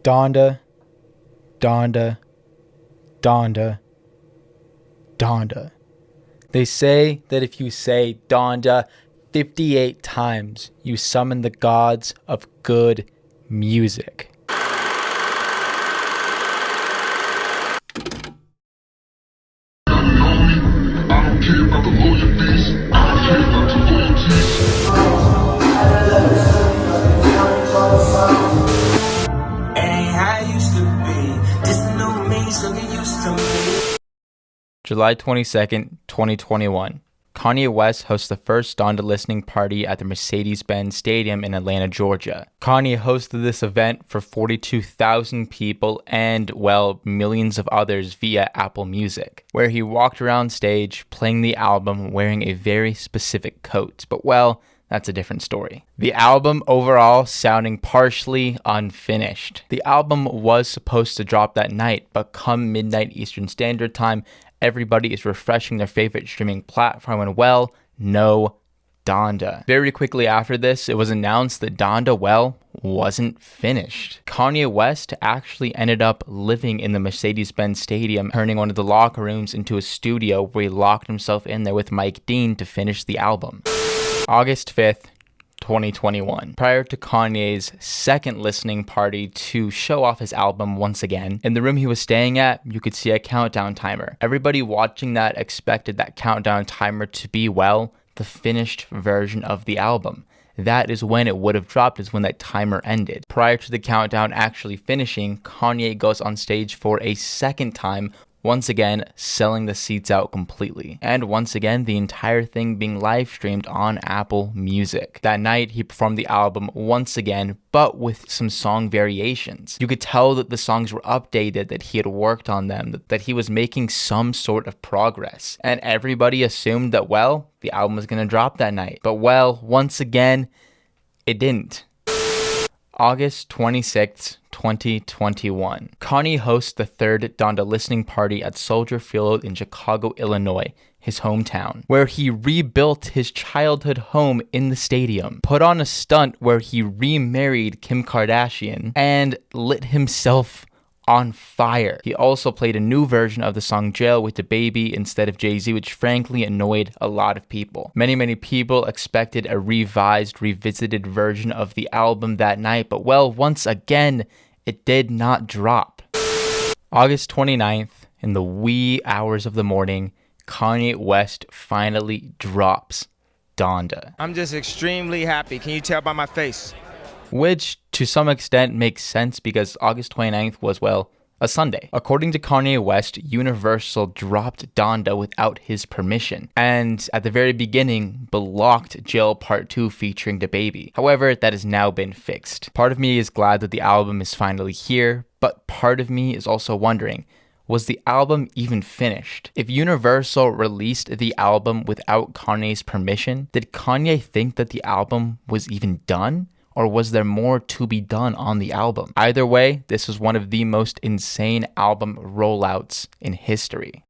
Donda, Donda, Donda, Donda. They say that if you say Donda 58 times, you summon the gods of good music. July 22nd, 2021. Kanye West hosts the first Donda listening party at the Mercedes-Benz Stadium in Atlanta, Georgia. Kanye hosted this event for 42,000 people and, well, millions of others via Apple Music, where he walked around stage playing the album wearing a very specific coat. But, well, that's a different story. The album overall sounding partially unfinished. The album was supposed to drop that night, but come midnight Eastern Standard Time, everybody is refreshing their favorite streaming platform and, well, no Donda. Very quickly after this, it was announced that Donda, well, wasn't finished. Kanye West actually ended up living in the Mercedes-Benz Stadium, turning one of the locker rooms into a studio where he locked himself in there with Mike Dean to finish the album. August 5th, 2021. Prior to Kanye's second listening party to show off his album once again, in the room he was staying at, you could see a countdown timer. Everybody watching that expected that countdown timer to be, well, the finished version of the album. That is when it would have dropped, is when that timer ended. Prior to the countdown actually finishing, Kanye goes on stage for a second time, once again selling the seats out completely. And once again, the entire thing being live streamed on Apple Music. That night, he performed the album once again, but with some song variations. You could tell that the songs were updated, that he had worked on them, that he was making some sort of progress. And everybody assumed that, well, the album was going to drop that night. But, well, once again, it didn't. August 26th, 2021. Kanye hosts the third Donda listening party at Soldier Field in Chicago, Illinois, his hometown, where he rebuilt his childhood home in the stadium, put on a stunt where he remarried Kim Kardashian, and lit himself on fire. He also played a new version of the song Jail with DaBaby instead of Jay-Z, which frankly annoyed a lot of people. Many people expected a revisited version of the album that night, but, well, once again, it did not drop. August 29th, in the wee hours of the morning, Kanye West finally drops Donda. I'm just extremely happy. Can you tell by my face? Which, to some extent, makes sense because August 29th was, well, a Sunday. According to Kanye West, Universal dropped Donda without his permission, and at the very beginning, blocked Jail Part 2 featuring DaBaby. However, that has now been fixed. Part of me is glad that the album is finally here, but part of me is also wondering, was the album even finished? If Universal released the album without Kanye's permission, did Kanye think that the album was even done? Or was there more to be done on the album? Either way, this was one of the most insane album rollouts in history.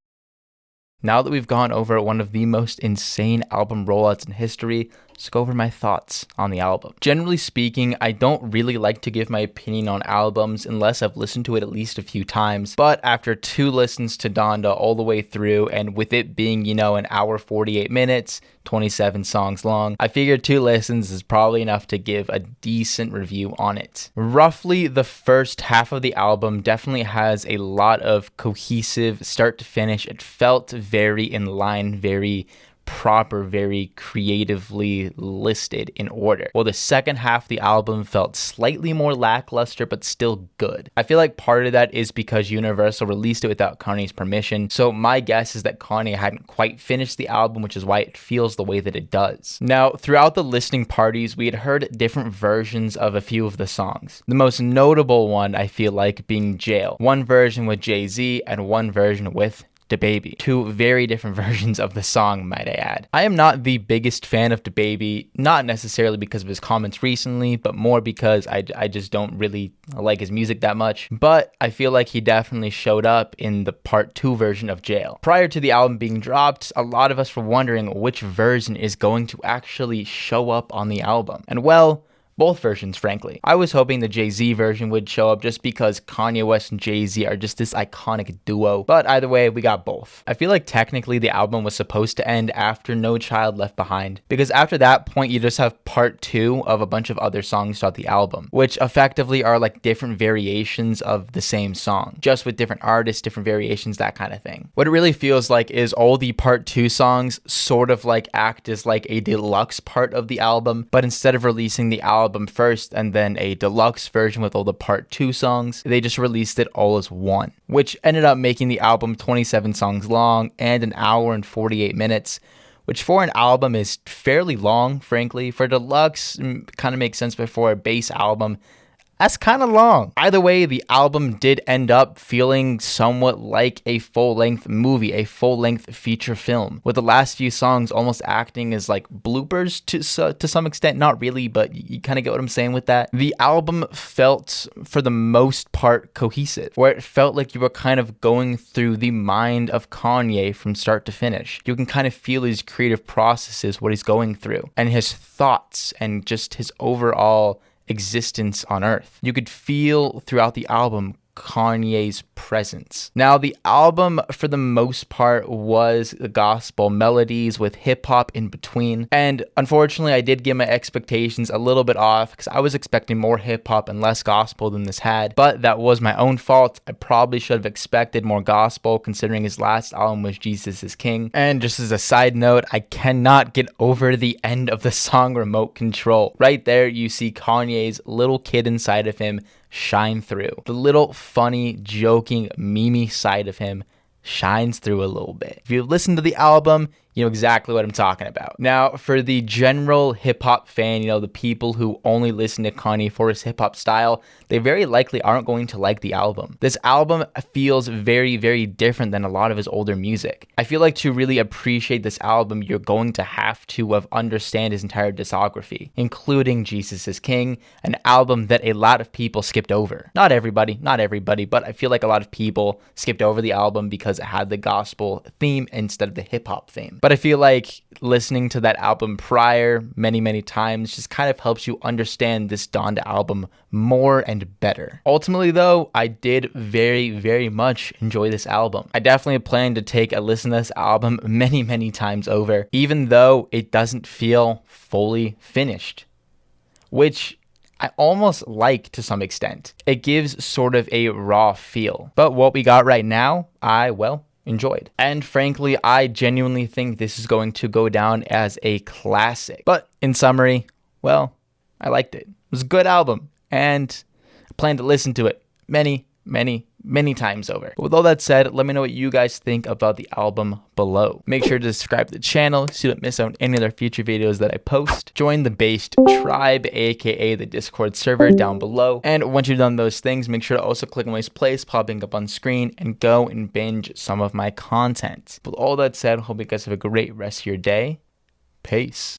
Now that we've gone over one of the most insane album rollouts in history, let's go over my thoughts on the album. Generally speaking, I don't really like to give my opinion on albums unless I've listened to it at least a few times, but after 2 listens to Donda all the way through, and with it being, an hour 48 minutes, 27 songs long, I figured 2 listens is probably enough to give a decent review on it. Roughly the first half of the album definitely has a lot of cohesive start to finish. It felt very in line, very proper, very creatively listed in order. While the second half of the album felt slightly more lackluster, but still good. I feel like part of that is because Universal released it without Kanye's permission, so my guess is that Kanye hadn't quite finished the album, which is why it feels the way that it does. Now, throughout the listening parties, we had heard different versions of a few of the songs. The most notable one, I feel like, being Jail. One version with Jay-Z and one version with DaBaby. 2 very different versions of the song, might I add. I am not the biggest fan of DaBaby, not necessarily because of his comments recently, but more because I just don't really like his music that much. But I feel like he definitely showed up in the part 2 version of Jail. Prior to the album being dropped, a lot of us were wondering which version is going to actually show up on the album. And, well, Both versions, frankly. I was hoping the Jay-Z version would show up just because Kanye West and Jay-Z are just this iconic duo, but either way, we got both. I feel like technically the album was supposed to end after No Child Left Behind, because after that point, you just have part 2 of a bunch of other songs throughout the album, which effectively are like different variations of the same song, just with different artists, different variations, that kind of thing. What it really feels like is all the part 2 songs sort of like act as like a deluxe part of the album, but instead of releasing the album first and then a deluxe version with all the part 2 songs, they just released it all as one, which ended up making the album 27 songs long and an hour and 48 minutes, which for an album is fairly long, frankly. For deluxe, kind of makes sense, but for a base album, that's kind of long. Either way, the album did end up feeling somewhat like a full-length movie, a full-length feature film, with the last few songs almost acting as like bloopers to some extent. Not really, but you kind of get what I'm saying with that. The album felt, for the most part, cohesive, where it felt like you were kind of going through the mind of Kanye from start to finish. You can kind of feel his creative processes, what he's going through, and his thoughts, and just his overall existence on earth. You could feel throughout the album Kanye's presence. Now, the album, for the most part, was gospel melodies with hip-hop in between, and unfortunately, I did get my expectations a little bit off because I was expecting more hip-hop and less gospel than this had, but that was my own fault. I probably should have expected more gospel, considering his last album was Jesus is King. And just as a side note, I cannot get over the end of the song Remote Control. Right there, you see Kanye's little kid inside of him shine through. The little funny, joking, memey side of him shines through a little bit. If you listen to the album, you know exactly what I'm talking about. Now, for the general hip-hop fan, the people who only listen to Kanye for his hip-hop style, they very likely aren't going to like the album. This album feels very, very different than a lot of his older music. I feel like to really appreciate this album, you're going to have to understand his entire discography, including Jesus is King, an album that a lot of people skipped over. Not everybody, but I feel like a lot of people skipped over the album because it had the gospel theme instead of the hip-hop theme. But I feel like listening to that album prior many times just kind of helps you understand this Donda album more and better. Ultimately, though, I did very much enjoy this album. I definitely plan to take a listen to this album many times over, even though it doesn't feel fully finished, which I almost like to some extent. It gives sort of a raw feel. But what we got right now, I enjoyed. And frankly, I genuinely think this is going to go down as a classic. But in summary, well, I liked it. It was a good album, and I plan to listen to it many times over. But with all that said, let me know what you guys think about the album below. Make sure to subscribe to the channel so you don't miss out on any other future videos that I post. Join the Based Tribe, aka the Discord server, down below. And once you've done those things, make sure to also click on my place popping up on screen and go and binge some of my content. With all that said, hope you guys have a great rest of your day. Peace.